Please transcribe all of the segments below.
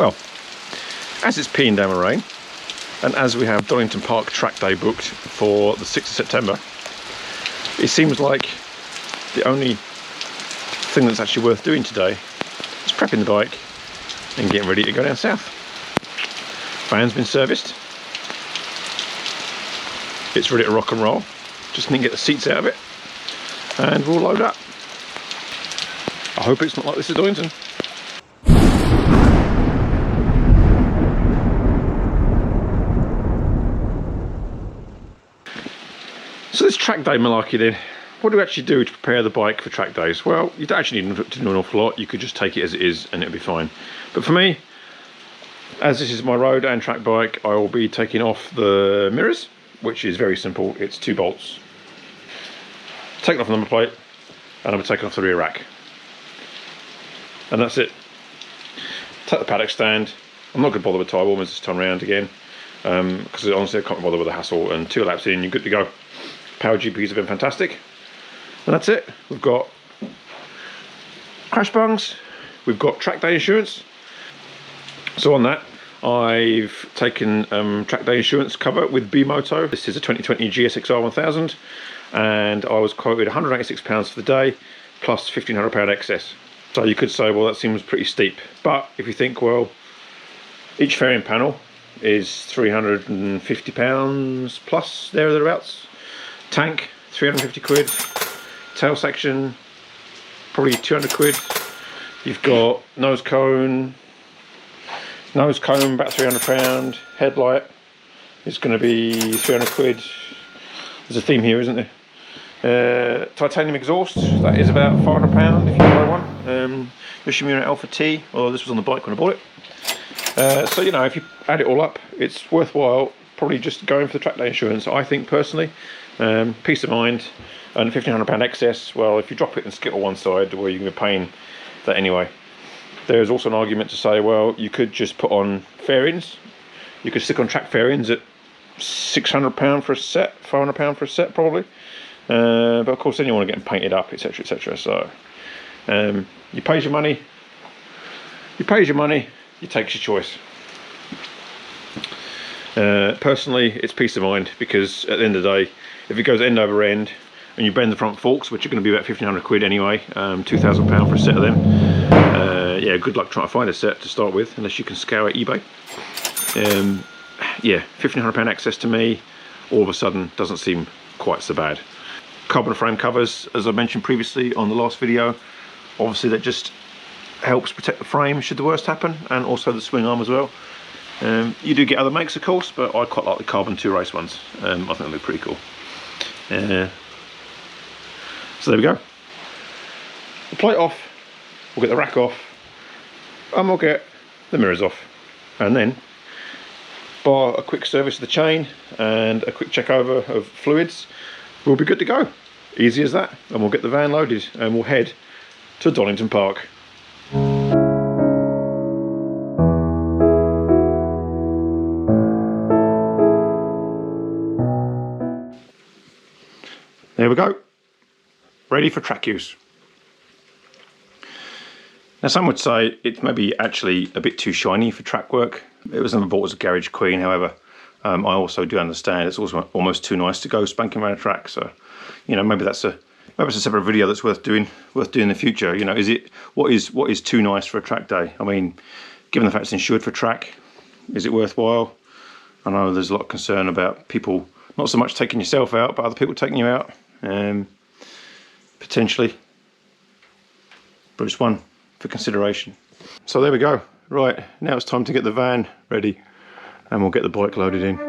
Well, as it's peeing down the rain, and as we have Donington Park track day booked for the 6th of September, it seems like the only thing that's actually worth doing today is prepping the bike and getting ready to go down south. Van's been serviced. It's ready to rock and roll. Just need to get the seats out of it and we'll load up. I hope it's not like this at Donington. So this track day malarkey then, what do we actually do to prepare the bike for track days? Well, you don't actually need to do an awful lot. You could just take it as it is and it'll be fine. But for me, as this is my road and track bike, I will be taking off the mirrors, which is very simple. It's 2 bolts. Taking off the number plate, and I'll be taking off the rear rack. And that's it. Take the paddock stand. I'm not going to bother with tyre warmers this time around again, because honestly I can't bother with the hassle, and 2 laps in, you're good to go. Power GPs have been fantastic. And that's it. We've got crash bungs, we've got track day insurance. So on that, I've taken track day insurance cover with B-Moto. This is a 2020 GSXR1000, and I was quoted £186 for the day, plus £1,500 excess. So you could say, well, that seems pretty steep. But if you think, well, each fairing panel is £350 plus, there or thereabouts. Tank, 350 quid. Tail section, probably 200 quid. You've got nose cone, about £300. Headlight is going to be 300 quid. There's a theme here, isn't there? Titanium exhaust, that is about £500 if you buy one. Yoshimura Alpha T, or this was on the bike when I bought it. So you know, if you add it all up, it's worthwhile probably just going for the track day insurance, I think personally. Peace of mind, and £1,500 excess. Well, if you drop it and skittle one side, well, you're going to be paying that anyway. There's also an argument to say, well, you could just put on fairings. You could stick on track fairings at £600 for a set, £500 for a set probably. But of course then you want to get them painted up, etc, etc. So you pays your money, you takes your choice. Personally, it's peace of mind, because at the end of the day, if it goes end over end and you bend the front forks, which are going to be about 1,500 quid anyway, £2,000 for a set of them, yeah, good luck trying to find a set to start with, unless you can scour eBay. Yeah, £1,500 access to me all of a sudden doesn't seem quite so bad. Carbon frame covers, as I mentioned previously on the last video, obviously that just helps protect the frame should the worst happen, and also the swing arm as well. You do get other makes of course, but I quite like the carbon 2 race ones. I think they look pretty cool. So there we go. The plate off, we'll get the rack off, and we'll get the mirrors off, and then bar a quick service of the chain and a quick check over of fluids, we'll be good to go. Easy as that. And we'll get the van loaded and we'll head to Donington Park. There we go, ready for track use. Now some would say it's maybe actually a bit too shiny for track work. It was never bought as a garage queen, however, I also do understand it's also almost too nice to go spanking around a track. So, you know, maybe it's a separate video that's worth doing in the future. You know, what is too nice for a track day? I mean, given the fact it's insured for track, is it worthwhile? I know there's a lot of concern about people not so much taking yourself out, but other people taking you out. Potentially, but it's one for consideration. So there we go. Right, now it's time to get the van ready and we'll get the bike loaded in.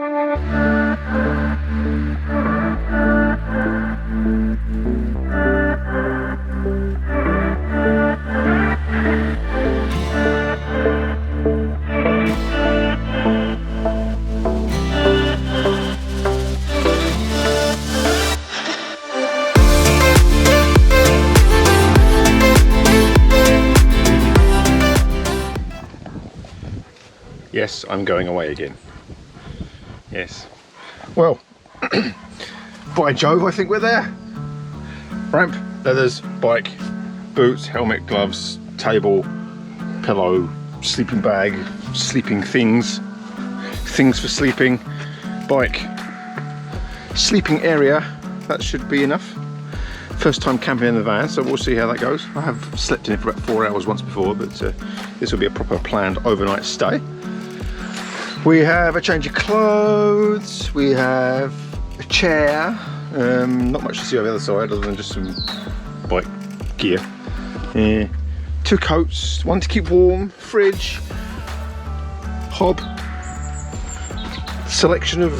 Yes, I'm going away again. Yes. Well, by Jove, I think we're there. Ramp, leathers, bike, boots, helmet, gloves, table, pillow, sleeping bag, sleeping things for sleeping, bike, sleeping area, that should be enough. First time camping in the van, so we'll see how that goes. I have slept in it for about 4 hours once before, but this will be a proper planned overnight stay. We have a change of clothes, we have a chair, not much to see on the other side other than just some bike gear. 2 coats, one to keep warm, fridge, hob, selection of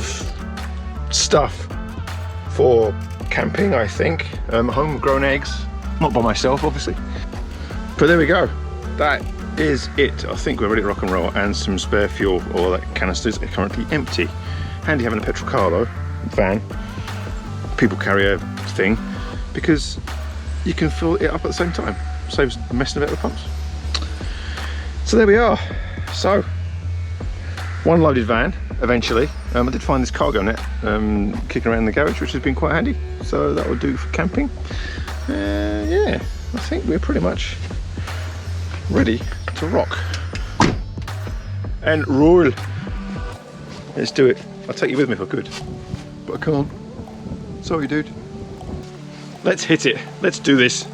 stuff for camping, I think. Homegrown eggs, not by myself obviously, but there we go. That is it. I think we're ready to rock and roll, and some spare fuel, or that canisters are currently empty. Handy having a petrol car though, van, people carrier thing, because you can fill it up at the same time. Saves messing about with pumps. So there we are. So one loaded van eventually. I did find this cargo net kicking around in the garage, which has been quite handy, so that will do for camping. Yeah, I think we're pretty much ready to rock and roll. Let's do it. I'll take you with me if I could, but I can't. Sorry dude. Let's hit it. Let's do this.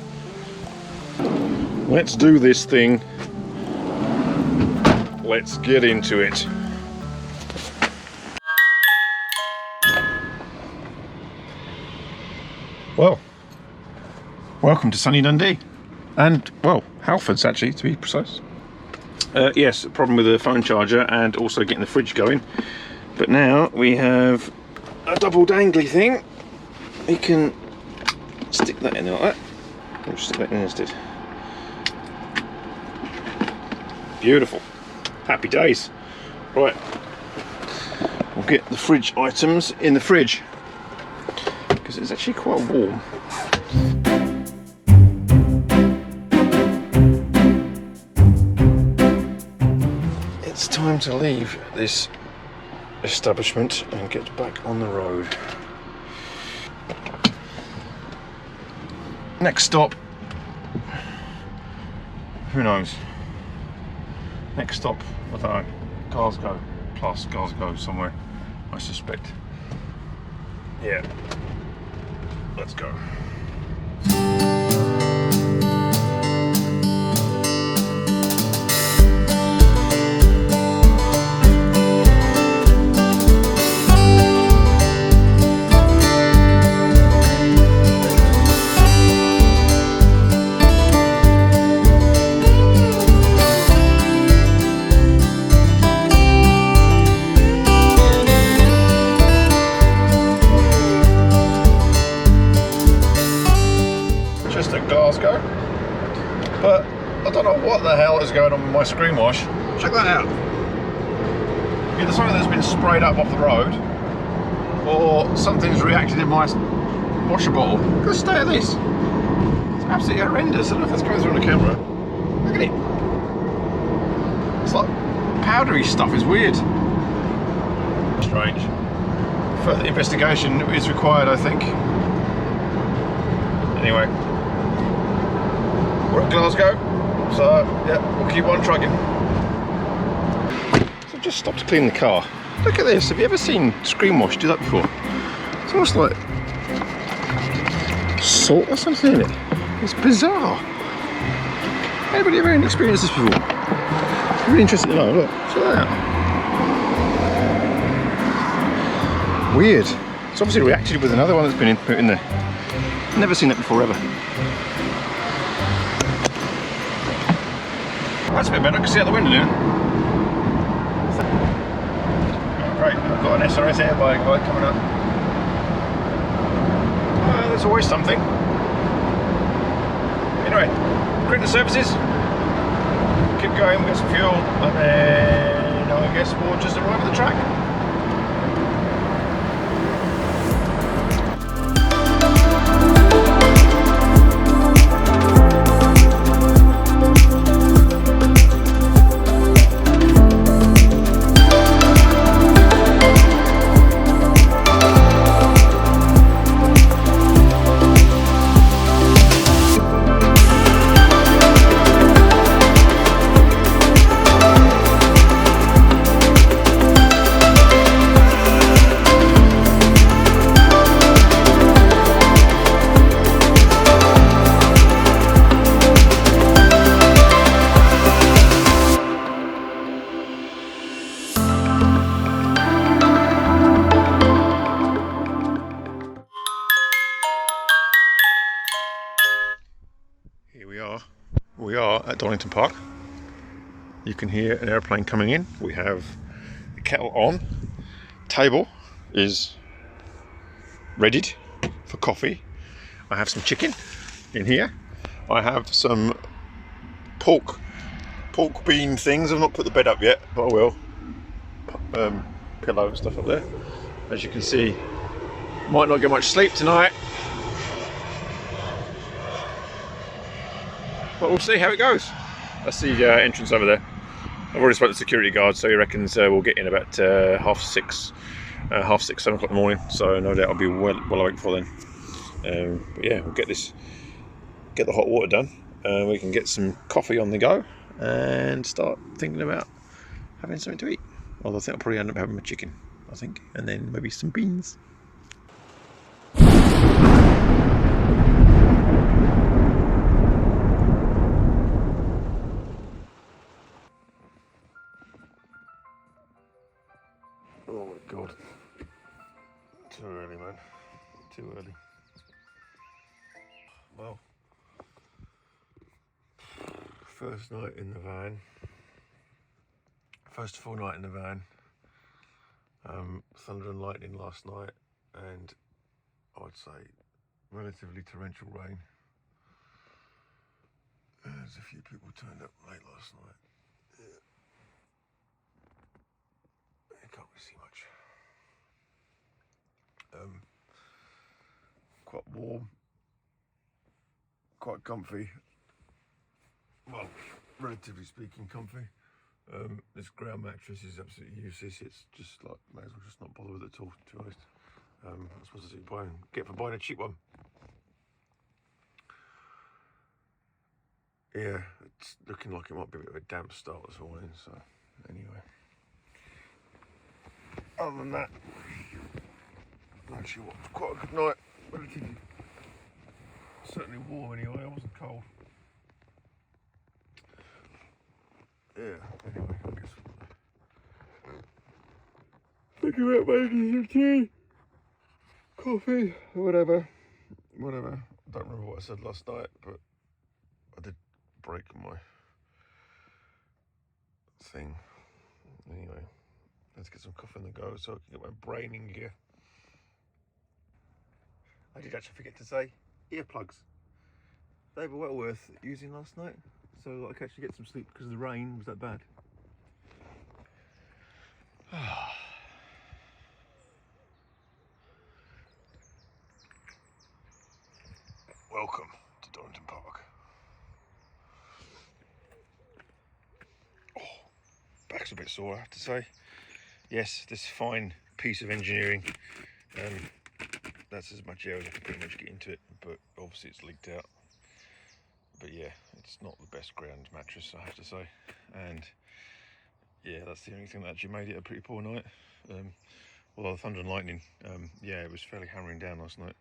Let's do this thing. Let's get into it. Well, welcome to sunny Dundee. And, well, Halfords actually, to be precise. Yes, a problem with the phone charger and also getting the fridge going. But now we have a double dangly thing. We can stick that in there like that. I'll just stick that in instead. Beautiful. Happy days. Right. We'll get the fridge items in the fridge, because it's actually quite warm. It's time to leave this establishment and get back on the road. Next stop, who knows? Next stop, I don't know, Glasgow, plus Glasgow somewhere, I suspect. Yeah, let's go. Glasgow, but I don't know what the hell is going on with my screen wash. Check that out. Either something that's been sprayed up off the road, or something's reacted in my washer bottle. Look at the state of this. It's absolutely horrendous. I don't know if that's going through on the camera. Look at it. It's like powdery stuff. It's weird. Strange. Further investigation is required, I think. Anyway. We're at Glasgow, so yeah, we'll keep on trucking. So I've just stopped to clean the car. Look at this, have you ever seen screen wash do that before? It's almost like salt or something in it. It's bizarre. Anybody ever experienced this before? I'm really interested to know. Look, check that out. Weird. It's obviously reacted with another one that's been put in there. Never seen that before ever. That's a bit better, I can see out the window now. Great, I've got an SRS airbag light coming up. There's always something. Anyway, print the services. Keep going, we'll get some fuel, and then I guess we'll just arrive at the track. We are at Donington Park. You can hear an airplane coming in. We have the kettle on. Table is readied for coffee. I have some chicken in here. I have some pork bean things. I've not put the bed up yet, but I will. Pillow and stuff up there. As you can see, might not get much sleep tonight, but we'll see how it goes. That's the entrance over there. I've already spoken to the security guard, so he reckons we'll get in about half six, 7 o'clock in the morning. So no doubt I'll be well awake before then. But yeah, we'll get the hot water done. We can get some coffee on the go and start thinking about having something to eat. Although I think I'll probably end up having a chicken, I think, and then maybe some beans. Oh my god. Too early, man. Too early. Well, first night in the van. First full night in the van. Thunder and lightning last night, and I'd say relatively torrential rain. There's a few people turned up late last night. Yeah. You can't really see much. Quite warm, quite comfy. Well, relatively speaking, comfy. This ground mattress is absolutely useless. It's just like, may as well just not bother with it at all, to be honest. I'm supposed to get for buying a cheap one. Yeah, it's looking like it might be a bit of a damp start this morning, so anyway. Other than that, actually, quite a good night. Relatively, certainly warm anyway, I wasn't cold. Yeah, anyway, I guess. Thinking about making some tea, coffee, whatever. I don't remember what I said last night, but I did break my thing. Anyway, let's get some coffee on the go so I can get my brain in gear. I did actually forget to say, earplugs. They were well worth using last night, so I could actually get some sleep because the rain was that bad. Welcome to Donington Park. Oh, back's a bit sore, I have to say. Yes, this fine piece of engineering. That's as much air as I can pretty much get into it, but obviously it's leaked out. But yeah, it's not the best ground mattress, I have to say. And yeah, that's the only thing that actually made it a pretty poor night. Although the thunder and lightning, yeah, it was fairly hammering down last night.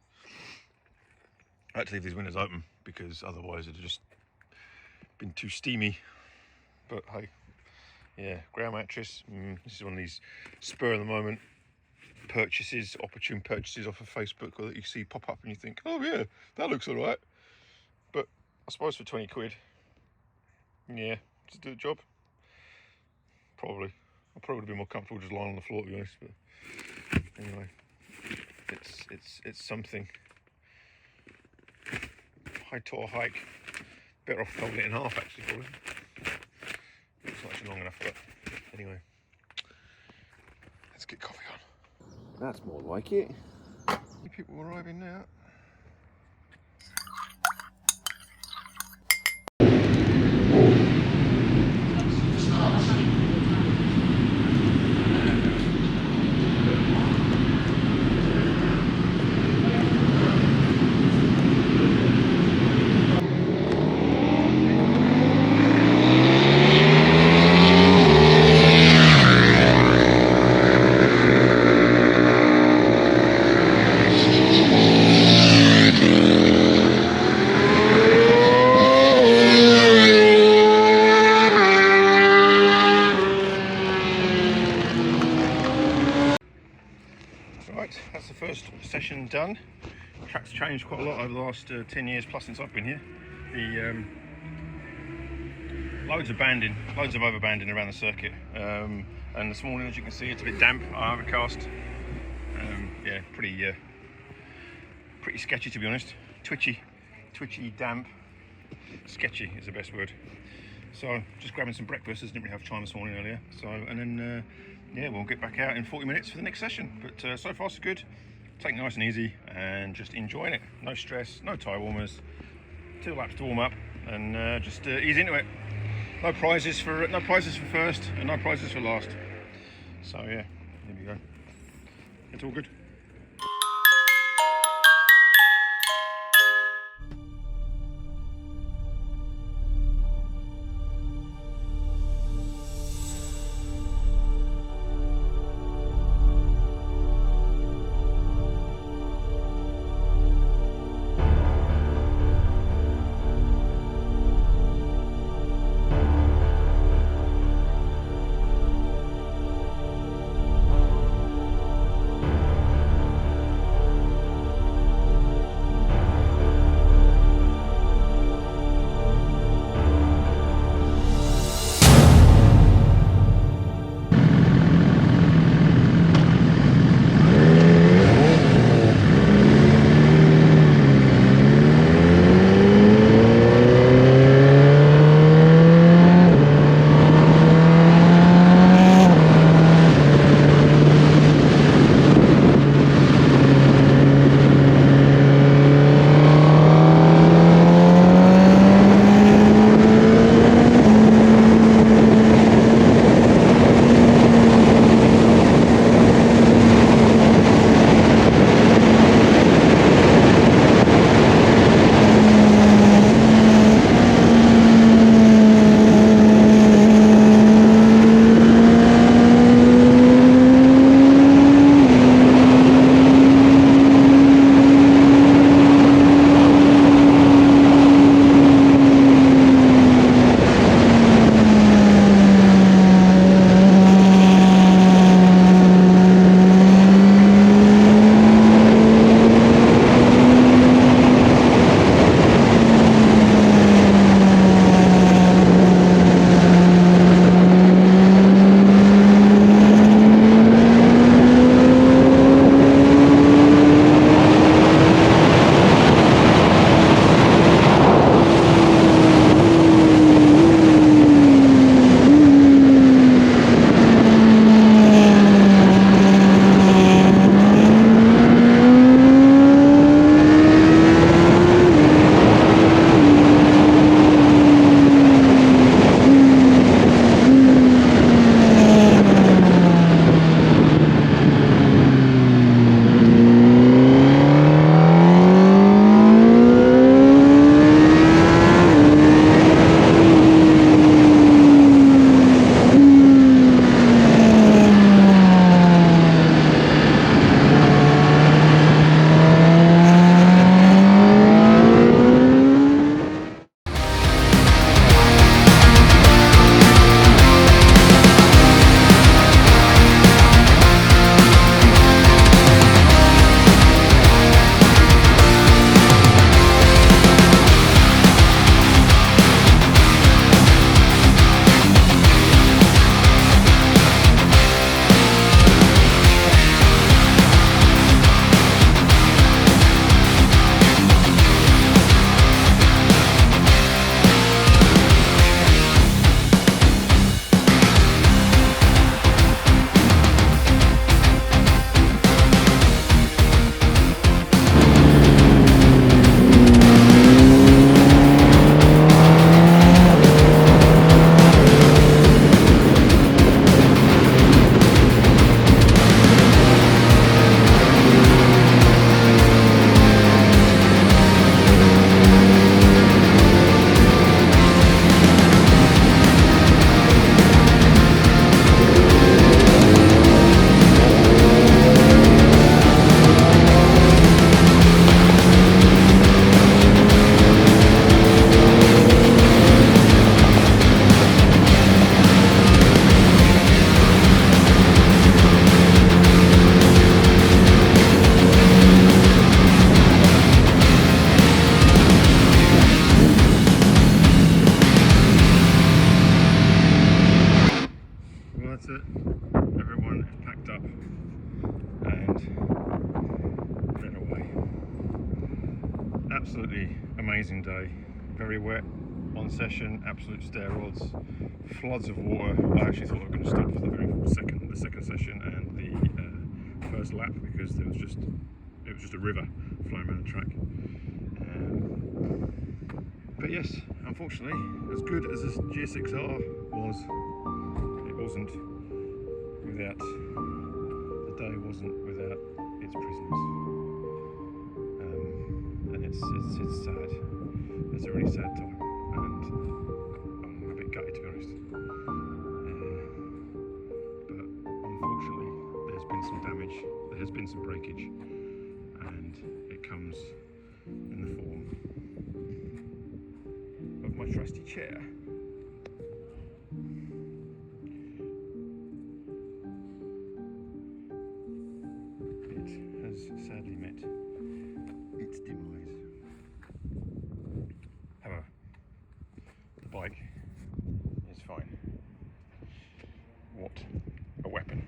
I had to leave these windows open because otherwise it'd have just been too steamy. But hey, yeah, ground mattress. This is one of these spur of the moment purchases, opportune purchases off of Facebook, or that you see pop up and you think, oh yeah, that looks all right. But I suppose for 20 quid, yeah, to do the job, probably. I probably would have been more comfortable just lying on the floor, to be honest. But anyway, it's something. High tour hike. Better off folding it in half, actually, probably. It's not actually long enough, but anyway, let's get coffee on. That's more like it. People arriving now. Right, that's the first session done. The track's changed quite a lot over the last 10 years plus since I've been here. loads of banding, loads of overbanding around the circuit. And this morning, as you can see, it's a bit damp, overcast. Yeah, pretty sketchy, to be honest. Twitchy, damp. Sketchy is the best word. So just grabbing some breakfast, as I didn't really have time this morning earlier. So, and then yeah, we'll get back out in 40 minutes for the next session. But so far so good. Taking it nice and easy and just enjoying it. No stress, no tyre warmers. 2 laps to warm up and just ease into it. No prizes for first and no prizes for last. So yeah, there we go. It's all good. day. Very wet, one session, absolute stair rods, floods of water. I actually thought I was going to stop for the second session and the first lap, because it was just a river flowing around the track. But yes, unfortunately, as good as this GSXR was, it wasn't without, the day wasn't without its prisoners. And it's sad. It's a really sad time, and I'm a bit gutted, to be honest. But unfortunately, there's been some damage, there has been some breakage, and it comes in the form of my trusty chair. It has sadly met its demise. However, the bike is fine. What a weapon.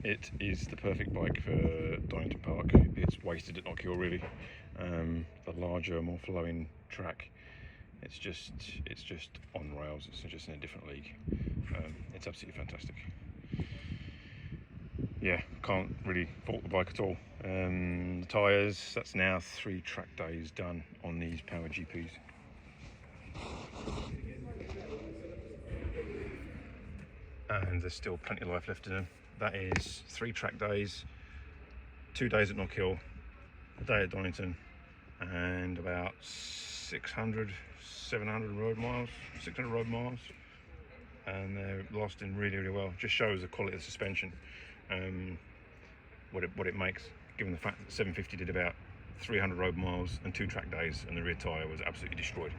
It is the perfect bike for Donington Park. It's wasted at Knockhill, really. The larger, more flowing track, it's just on rails. It's just in a different league. It's absolutely fantastic. Yeah, can't really fault the bike at all. The tyres, that's now 3 track days done on these Power GPs. And there's still plenty of life left in them. That is 3 track days, 2 days at Knockhill, a day at Donington, and about 700 road miles, 600 road miles. And they're lasting really, really well. Just shows the quality of the suspension, what it makes, given the fact that the 750 did about 300 road miles and 2 track days, and the rear tyre was absolutely destroyed.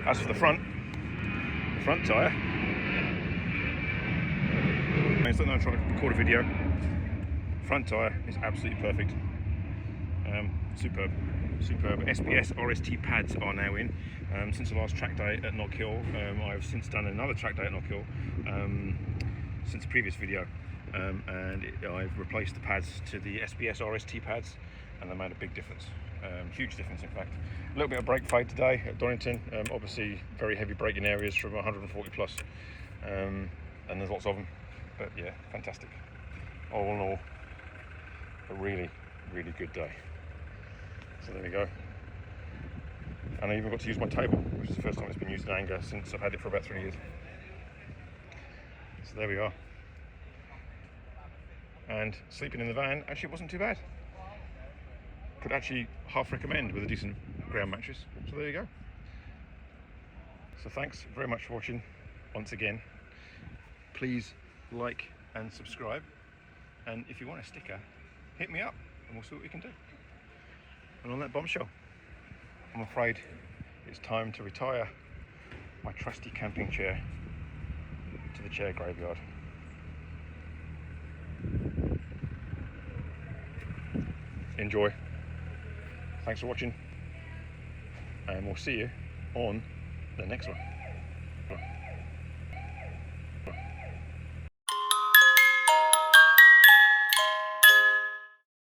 As for the front tyre, I don't know, try to record a video. Front tyre is absolutely perfect. Superb. SBS RST pads are now in. Since the last track day at Knockhill, I've since done another track day at Knockhill since the previous video, and I've replaced the pads to the SBS RST pads, and they made a big difference. Huge difference, in fact. A little bit of brake fade today at Donington. Obviously very heavy braking areas from 140 plus, and there's lots of them. But yeah, fantastic. All in all, a really, really good day. So there we go. And I even got to use my table, which is the first time it's been used in anger since I've had it for about 3 years. So there we are. And sleeping in the van actually wasn't too bad. Could actually half recommend with a decent ground mattress. So there you go. So thanks very much for watching once again. Please like and subscribe. And if you want a sticker, hit me up and we'll see what we can do. And on that bombshell, I'm afraid it's time to retire my trusty camping chair to the chair graveyard. Enjoy. Thanks for watching, and we'll see you on the next one.